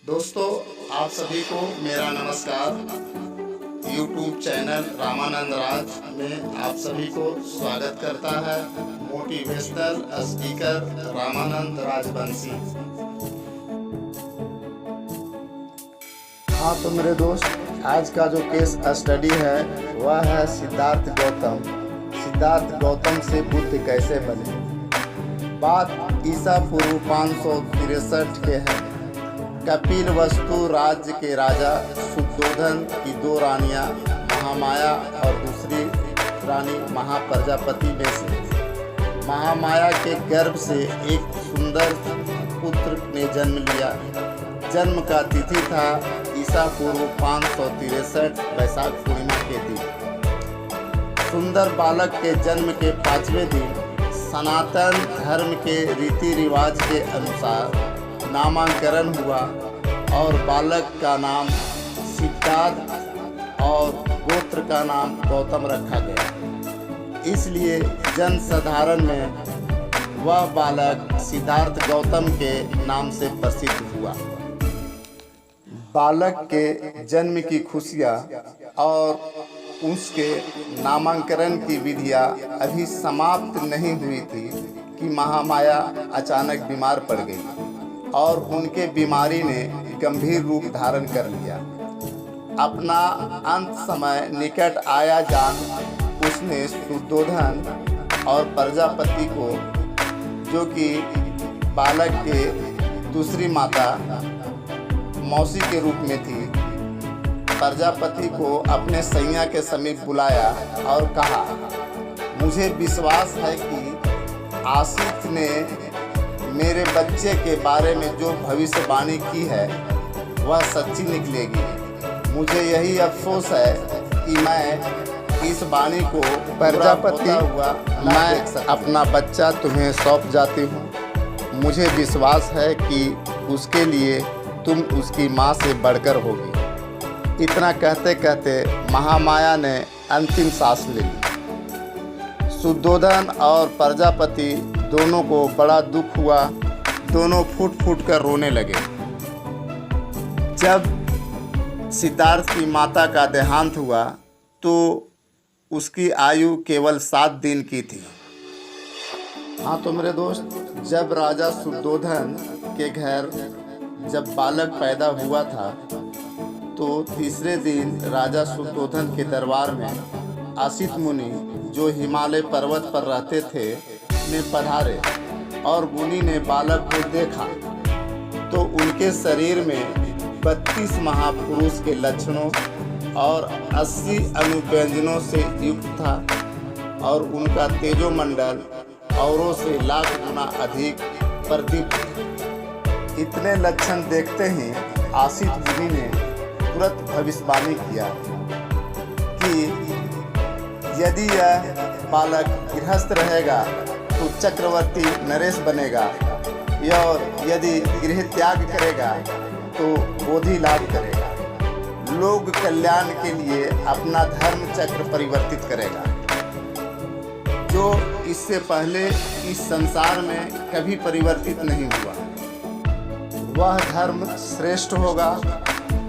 दोस्तों, आप सभी को मेरा नमस्कार। YouTube चैनल रामानंद राज में आप सभी को स्वागत करता है मोटिवेशनल स्पीकर रामानंद राजवंशी। हाँ तो मेरे दोस्त, आज का जो केस स्टडी है वह है सिद्धार्थ गौतम। सिद्धार्थ गौतम से बुद्ध कैसे बने। बात ईसा पूर्व 563 के है। कपिलवस्तु राज्य के राजा शुद्धोधन की दो रानियां महामाया और दूसरी रानी महाप्रजापति में से महामाया के गर्भ से एक सुंदर पुत्र ने जन्म लिया। जन्म का तिथि था ईसा पूर्व 563 वैशाख पूर्णिमा के दिन। सुंदर बालक के जन्म के 5वें दिन सनातन धर्म के रीति रिवाज के अनुसार नामांकन हुआ और बालक का नाम सिद्धार्थ और गोत्र का नाम गौतम रखा गया। इसलिए जन साधारण में वह बालक सिद्धार्थ गौतम के नाम से प्रसिद्ध हुआ। बालक के जन्म की खुशियाँ और उसके नामांकन की विधियाँ अभी समाप्त नहीं हुई थी कि महामाया अचानक बीमार पड़ गई और उनके बीमारी ने गंभीर रूप धारण कर लिया। अपना अंत समय निकट आया जान उसने शुद्धोधन और प्रजापति को, जो कि बालक के दूसरी माता मौसी के रूप में थी, प्रजापति को अपने सैया के समीप बुलाया और कहा, मुझे विश्वास है कि आसित ने मेरे बच्चे के बारे में जो भविष्यवाणी की है वह सच्ची निकलेगी। मुझे यही अफसोस है कि मैं इस वाणी को प्रजापति हुआ मैं अपना बच्चा तुम्हें सौंप जाती हूँ। मुझे विश्वास है कि उसके लिए तुम उसकी माँ से बढ़कर होगी। इतना कहते कहते महामाया ने अंतिम सांस ले ली। शुद्धोधन और प्रजापति दोनों को बड़ा दुख हुआ। दोनों फूट फूट कर रोने लगे। जब सिद्धार्थ की माता का देहांत हुआ तो उसकी आयु केवल 7 दिन की थी। हाँ तो मेरे दोस्त, जब राजा शुद्धोधन के घर जब बालक पैदा हुआ था तो तीसरे दिन राजा शुद्धोधन के दरबार में असित मुनि, जो हिमालय पर्वत पर रहते थे, ने पधारे और मुनि ने बालक को देखा तो उनके शरीर में 32 महापुरुष के लक्षणों और 80 अनुव्यंजनों से युक्त था और उनका तेजोमंडल औरों से लाख गुना अधिक प्रदीप्त। इतने लक्षण देखते ही आसित मुनि ने तुरंत भविष्यवाणी किया कि यदि यह बालक गृहस्थ रहेगा तो चक्रवर्ती नरेश बनेगा और यदि गृह त्याग करेगा तो बोधि लाभ करेगा। लोक कल्याण के लिए अपना धर्म चक्र परिवर्तित करेगा, जो इससे पहले इस संसार में कभी परिवर्तित नहीं हुआ। वह धर्म श्रेष्ठ होगा,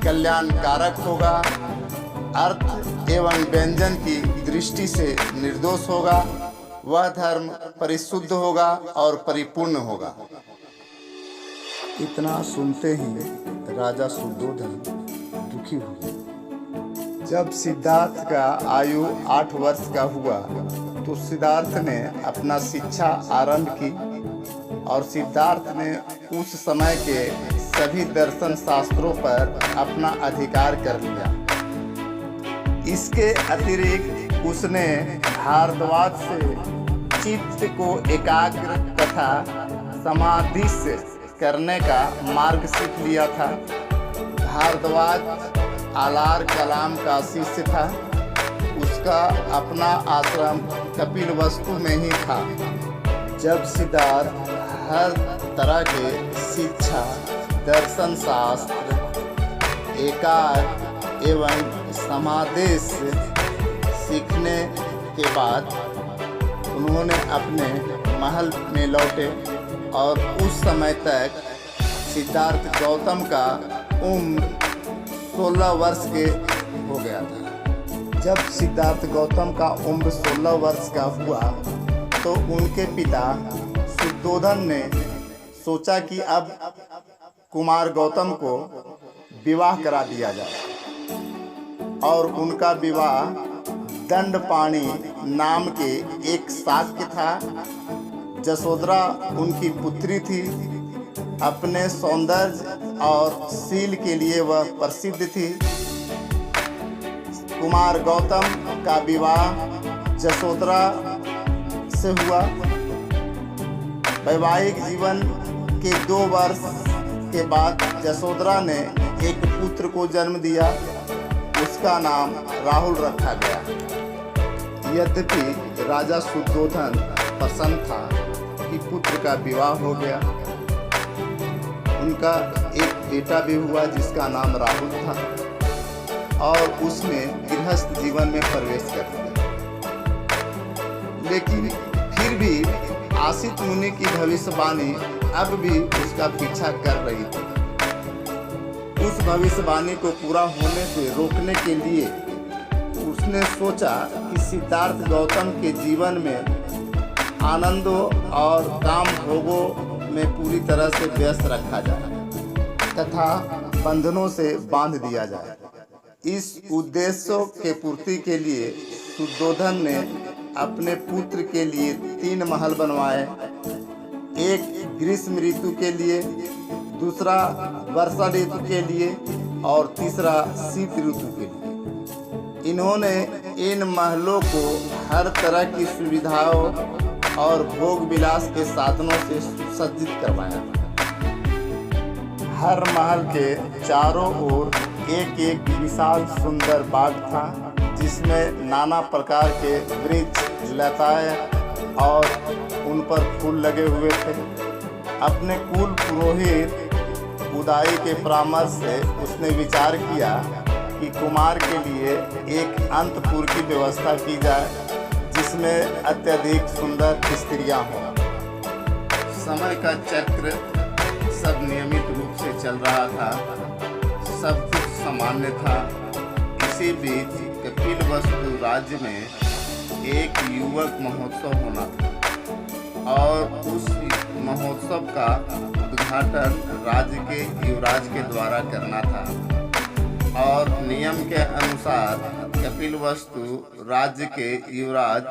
कल्याणकारक होगा, अर्थ एवं व्यंजन की दृष्टि से निर्दोष होगा। वह धर्म परिशुद्ध होगा और परिपूर्ण होगा। इतना सुनते ही राजा शुद्धोधन दुखी हुए। जब सिद्धार्थ का आयु 8 वर्ष का हुआ तो सिद्धार्थ ने अपना शिक्षा आरंभ की और सिद्धार्थ ने उस समय के सभी दर्शन शास्त्रों पर अपना अधिकार कर लिया। इसके अतिरिक्त उसने भारद्वाज से चित्त को एकाग्र तथा समाधि से करने का मार्ग सीख लिया था। भारद्वाज आलार कलाम का शिष्य था। उसका अपना आश्रम कपिलवस्तु में ही था। जब सिद्धार्थ हर तरह के शिक्षा, दर्शन शास्त्र, एकाग्र एवं समाधि सीखने के बाद उन्होंने अपने महल में लौटे और उस समय तक सिद्धार्थ गौतम का उम्र 16 वर्ष के हो गया था। जब सिद्धार्थ गौतम का उम्र 16 वर्ष का हुआ तो उनके पिता शुद्धोधन ने सोचा कि अब कुमार गौतम को विवाह करा दिया जाए और उनका विवाह दंडपाणि नाम के एक शाक्य था। जसोदरा उनकी पुत्री थी। अपने सौंदर्य और शील के लिए वह प्रसिद्ध थी। कुमार गौतम का विवाह जसोदरा से हुआ। वैवाहिक जीवन के 2 वर्ष के बाद जसोदरा ने एक पुत्र को जन्म दिया। उसका नाम राहुल रखा गया। यद्यपि राजा शुद्धोधन प्रसन्न था कि पुत्र का विवाह हो गया। उनका एक बेटा भी हुआ जिसका नाम राहुल था और उसने गृहस्थ जीवन में प्रवेश कर दिया। लेकिन फिर भी आसित मुनि की भविष्यवाणी अब भी उसका पीछा कर रही थी। उस भविष्यवाणी को पूरा होने से रोकने के लिए उसने सोचा कि सिद्धार्थ गौतम के जीवन में आनंदों और काम भोगों में पूरी तरह से व्यस्त रखा जाए तथा बंधनों से बांध दिया जाए। इस उद्देश्य के पूर्ति के लिए शुद्धोधन ने अपने पुत्र के लिए 3 महल बनवाए। एक ग्रीष्म ऋतु के लिए, दूसरा वर्षा ऋतु के लिए और तीसरा शीत ऋतु के लिए। इन्होंने इन महलों को हर तरह की सुविधाओं और भोग विलास के साधनों से सुसज्जित करवाया। हर महल के चारों ओर एक एक विशाल सुंदर बाग था जिसमें नाना प्रकार के वृक्ष, लताएं और उन पर फूल लगे हुए थे। अपने कुल पुरोहित उदाई के परामर्श से उसने विचार किया कि कुमार के लिए एक अंतपुर की व्यवस्था की जाए जिसमें अत्यधिक सुंदर स्त्रियां हों। समय का चक्र सब नियमित रूप से चल रहा था। सब कुछ सामान्य था। इसी बीच कपिलवस्तु राज्य में एक युवक महोत्सव होना था और उस महोत्सव का उद्घाटन राज्य के युवराज के द्वारा करना था और नियम के अनुसार कपिलवस्तु राज्य के युवराज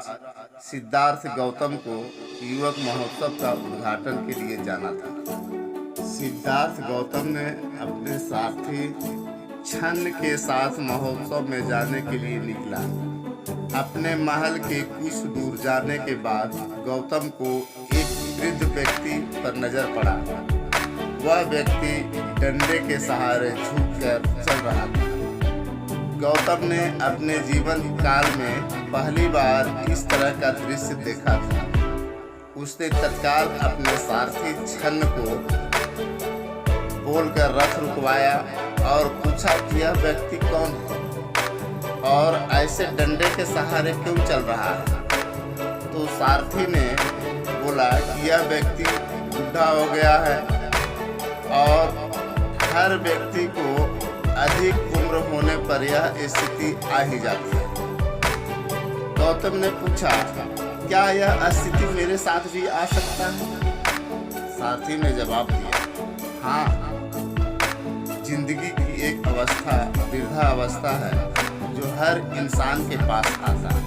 सिद्धार्थ गौतम को युवक महोत्सव का उद्घाटन के लिए जाना था। सिद्धार्थ गौतम ने अपने साथी छन्न के साथ महोत्सव में जाने के लिए निकला। अपने महल के कुछ दूर जाने के बाद गौतम को एक वृद्ध व्यक्ति पर नजर पड़ा। वह व्यक्ति डंडे के सहारे झुककर चल रहा था। गौतम ने अपने जीवन काल में पहली बार इस तरह का दृश्य देखा था। उसने तत्काल अपने सारथी छन्न को बोलकर रथ रुकवाया और पूछा कि यह व्यक्ति कौन है और ऐसे डंडे के सहारे क्यों चल रहा है। तो सारथी ने बोला कि यह व्यक्ति बूढ़ा हो गया है और हर व्यक्ति को अधिक उम्र होने पर यह स्थिति आ ही जाती है। गौतम ने पूछा, क्या यह स्थिति मेरे साथ भी आ सकता है? सारथी ने जवाब दिया, हाँ, जिंदगी की एक अवस्था वृद्धा अवस्था है जो हर इंसान के पास आता है।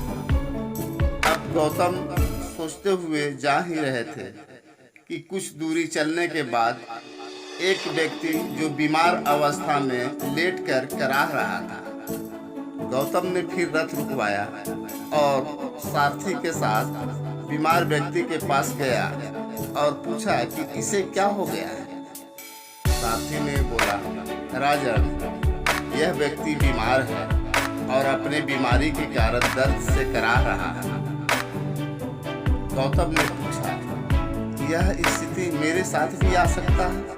अब गौतम सोचते हुए जा ही रहे थे कि कुछ दूरी चलने के बाद एक व्यक्ति जो बीमार अवस्था में लेटकर कराह रहा था। गौतम ने फिर रथ रुकवाया और सारथी के साथ बीमार व्यक्ति के पास गया और पूछा कि इसे क्या हो गया है। सारथी ने बोला, राजन, यह व्यक्ति बीमार है और अपने बीमारी के कारण दर्द से कराह रहा है। गौतम ने पूछा, यह स्थिति मेरे साथ भी आ सकता है?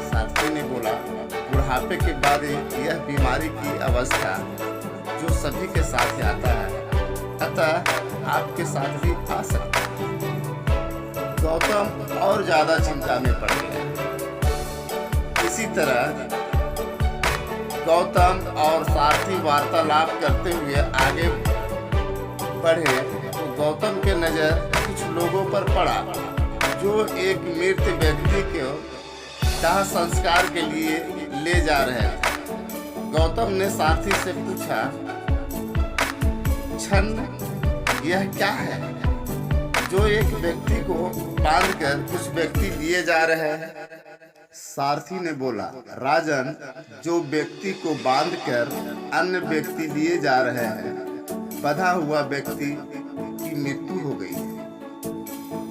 सारथी ने बोला, बुढ़ापे के बाद यह बीमारी की अवस्था जो सभी के साथ आता है, अतः आपके साथ भी आ सकता है। गौतम और ज्यादा चिंता में पड़ गया। इसी इसी तरह गौतम और सारथी वार्तालाप करते हुए आगे बढ़े तो गौतम के नज़र कुछ लोगों पर पड़ा जो एक मृत व्यक्ति को दाह संस्कार के लिए ले जा रहे थे। गौतम ने सारथी से पूछा, छन्न यह क्या है जो एक व्यक्ति को बांधकर कुछ व्यक्ति लिए जा रहे हैं? सारथी ने बोला, राजन, जो व्यक्ति को बांधकर अन्य व्यक्ति लिए जा रहे हैं, बंधा हुआ व्यक्ति की मृत्यु हो गई है।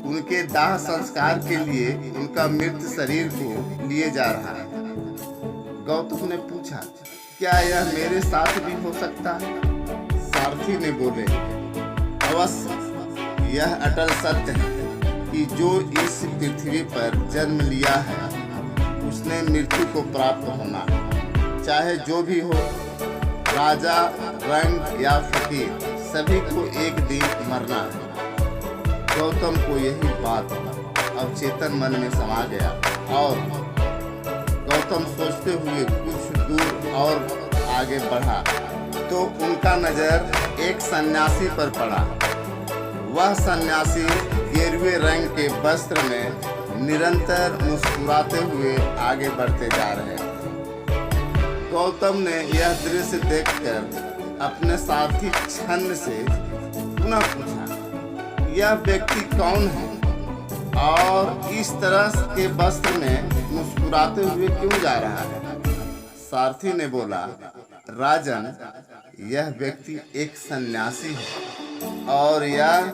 उनके दाह संस्कार के लिए उनका मृत शरीर को लिए जा रहा है। गौतम ने पूछा, क्या यह मेरे साथ भी हो सकता है? सारथी ने बोले, अवश्य, यह अटल सत्य है कि जो इस पृथ्वी पर जन्म लिया है उसने मृत्यु को प्राप्त होना, चाहे जो भी हो, राजा, रंग या फकीर, सभी को एक दिन मरना है। गौतम को यही बात अब चेतन मन में समा गया और गौतम सोचते हुए कुछ दूर और आगे बढ़ा तो उनका नजर एक सन्यासी पर पड़ा। वह सन्यासी गेरुए रंग के वस्त्र में निरंतर मुस्कुराते हुए आगे बढ़ते जा रहे हैं। गौतम ने यह दृश्य देखकर अपने साथी छन्न से पुनः पूछा, यह व्यक्ति कौन है और इस तरह के वस्त्र में मुस्कुराते हुए क्यों जा रहा है? सारथी ने बोला, राजन, यह व्यक्ति एक सन्यासी है और यह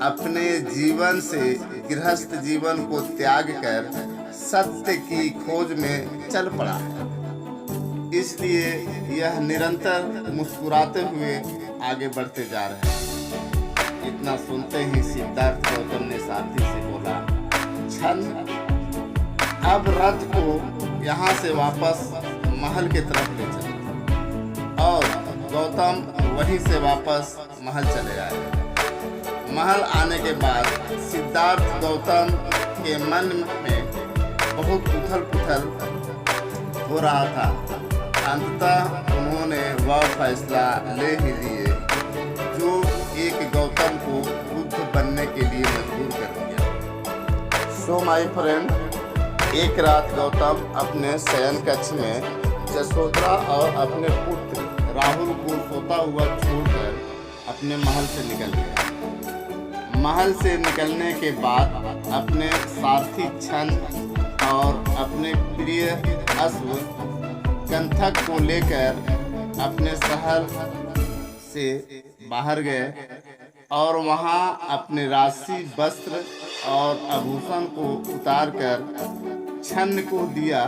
अपने जीवन से गृहस्थ जीवन को त्याग कर सत्य की खोज में चल पड़ा है, इसलिए यह निरंतर मुस्कुराते हुए आगे बढ़ते जा रहे हैं। इतना सुनते ही सिद्धार्थ गौतम ने सारथी से बोला, छन्न, अब रथ को यहाँ से वापस महल की तरफ ले चलो। और गौतम वहीं से वापस महल चले आए। महल आने के बाद सिद्धार्थ गौतम के मन में बहुत उथल पुथल हो रहा था। अंततः उन्होंने वह फैसला ले ही लिए जो एक गौतम को बुद्ध बनने के लिए मजबूर कर दिया। सो माय फ्रेंड, एक रात गौतम अपने शयन कक्ष में जसोधरा और अपने पुत्र राहुल को सोता हुआ छोड़कर अपने महल से निकल गया। महल से निकलने के बाद अपने सारथी छन्न और अपने प्रिय अश्व कंथक को लेकर अपने शहर से बाहर गए और वहां अपने राशि वस्त्र और आभूषण को उतारकर छन्न को दिया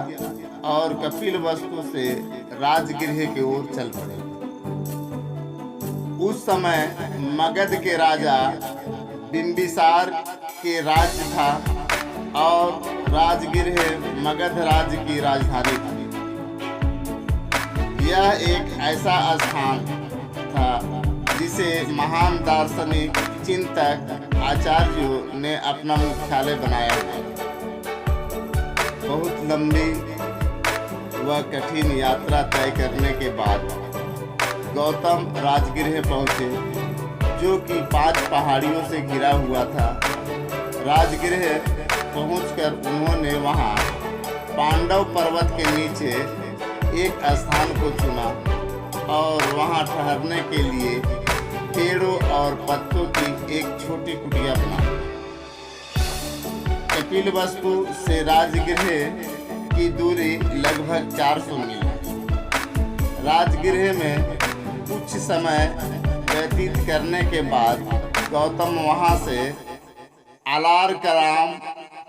और कपिल वस्तु से राजगृह की ओर चल पड़े। उस समय मगध के राजा बिंबिसार के राज्य था और राजगृह मगध राज्य की राजधानी थी। यह एक ऐसा स्थान था जिसे महान दार्शनिक चिंतक आचार्यों ने अपना मुख्यालय बनाया है। बहुत लंबी व कठिन यात्रा तय करने के बाद गौतम राजगृह पहुँचे, जो कि 5 पहाड़ियों से घिरा हुआ था। राजगृह पहुंचकर उन्होंने वहां पांडव पर्वत के नीचे एक स्थान को चुना और वहां ठहरने के लिए पेड़ों और पत्तों की एक छोटी कुटिया बनाई। कपिल वस्तु से राजगृह की दूरी लगभग 400 मील है। राजगृह में कुछ समय व्यतीत करने के बाद गौतम वहां से आलारकराम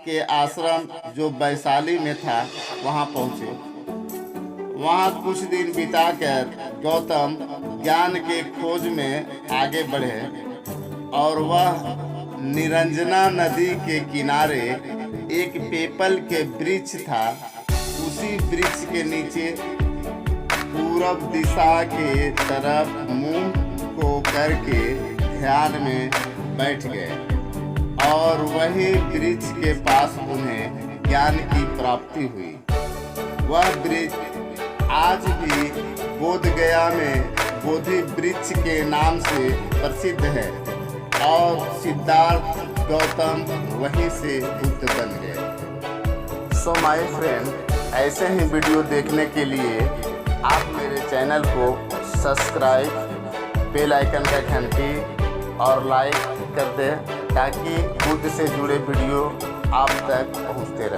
के आश्रम जो वैशाली में था वहां पहुंचे। वहां कुछ दिन बिताकर गौतम ज्ञान के खोज में आगे बढ़े और वह निरंजना नदी के किनारे एक पीपल के वृक्ष था। उसी वृक्ष के नीचे पूरब दिशा के तरफ मुंह को करके ध्यान में बैठ गए और वही वृक्ष के पास उन्हें ज्ञान की प्राप्ति हुई। वह वृक्ष आज भी बोध गया में बोधि वृक्ष के नाम से प्रसिद्ध है और सिद्धार्थ गौतम वहीं से बुद्ध बन गए। सो माय फ्रेंड, ऐसे ही वीडियो देखने के लिए आप मेरे चैनल को सब्सक्राइब, बेल आइकन का घंटी और लाइक कर दें ताकि बुद्ध से जुड़े वीडियो आप तक पहुंचते रहें।